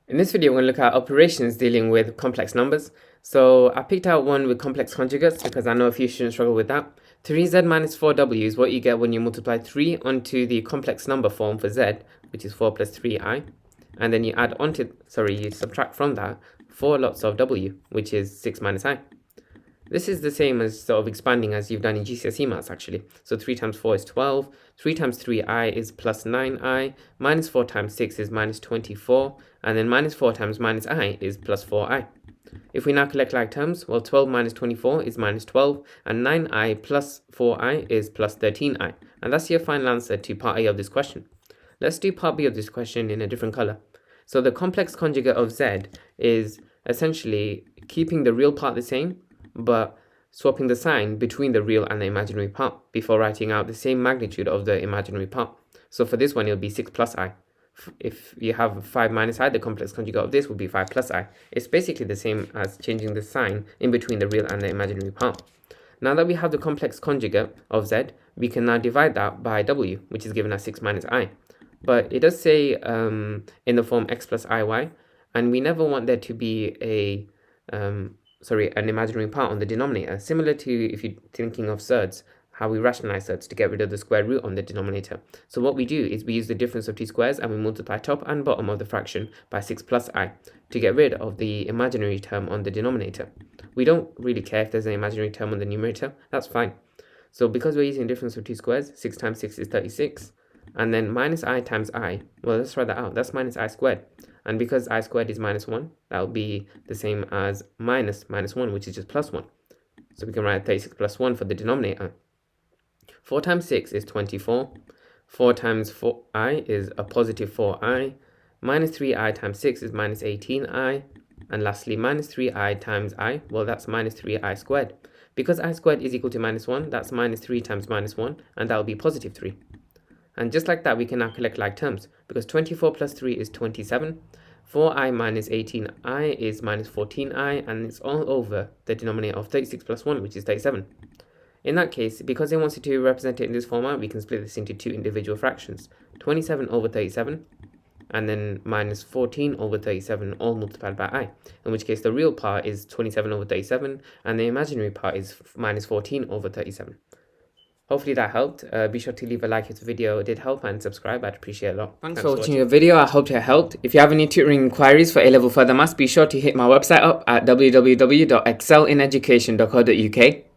In this video, we're going to look at operations dealing with complex numbers. So I picked out one with complex conjugates because I know a few students struggle with that. 3z minus 4w is what you get when you multiply 3 onto the complex number form for z, which is 4 plus 3i. And then you add onto, you subtract from that 4 lots of w, which is 6 minus I. This is the same as sort of expanding as you've done in GCSE maths actually. So 3 times 4 is 12, 3 times 3i is plus 9i, minus 4 times 6 is minus 24, and then minus 4 times minus I is plus 4i. If we now collect like terms, well 12 minus 24 is minus 12, and 9i plus 4i is plus 13i. And that's your final answer to part A of this question. Let's do part B of this question in a different color. So the complex conjugate of z is essentially keeping the real part the same, but swapping the sign between the real and the imaginary part before writing out the same magnitude of the imaginary part. So for this one, it'll be 6 plus I. If you have 5 minus I, the complex conjugate of this would be 5 plus I. It's basically the same as changing the sign in between the real and the imaginary part. Now that we have the complex conjugate of z, we can now divide that by w, which is given as 6 minus I. But it does say in the form x plus iy, and we never want there to be an imaginary part on the denominator, similar to if you're thinking of surds, how we rationalize surds to get rid of the square root on the denominator. So what we do is we use the difference of two squares and we multiply top and bottom of the fraction by 6 plus I to get rid of the imaginary term on the denominator. We don't really care if there's an imaginary term on the numerator, that's fine. So because we're using difference of two squares, 6 times 6 is 36, and then minus I times I, well, let's write that out, that's minus I squared. And because I squared is minus 1, that will be the same as minus 1, which is just plus 1. So we can write 36 plus 1 for the denominator. 4 times 6 is 24. 4 times 4i is a positive 4i. Minus 3i times 6 is minus 18i. And lastly, minus 3i times I, well, that's minus 3i squared. Because I squared is equal to minus 1, that's minus 3 times minus 1, and that will be positive 3. And just like that, we can now collect like terms, because 24 plus 3 is 27, 4i minus 18i is minus 14i, and it's all over the denominator of 36 plus 1, which is 37. In that case, because it wants you to represent it in this format, we can split this into two individual fractions, 27 over 37, and then minus 14 over 37, all multiplied by I, in which case the real part is 27 over 37, and the imaginary part is minus 14 over 37. Hopefully that helped. Be sure to leave a like if the video did help and subscribe. I'd appreciate it a lot. Thanks for watching the video. I hope it helped. If you have any tutoring inquiries for A-Level Further Maths, be sure to hit my website up at www.excellineducation.co.uk.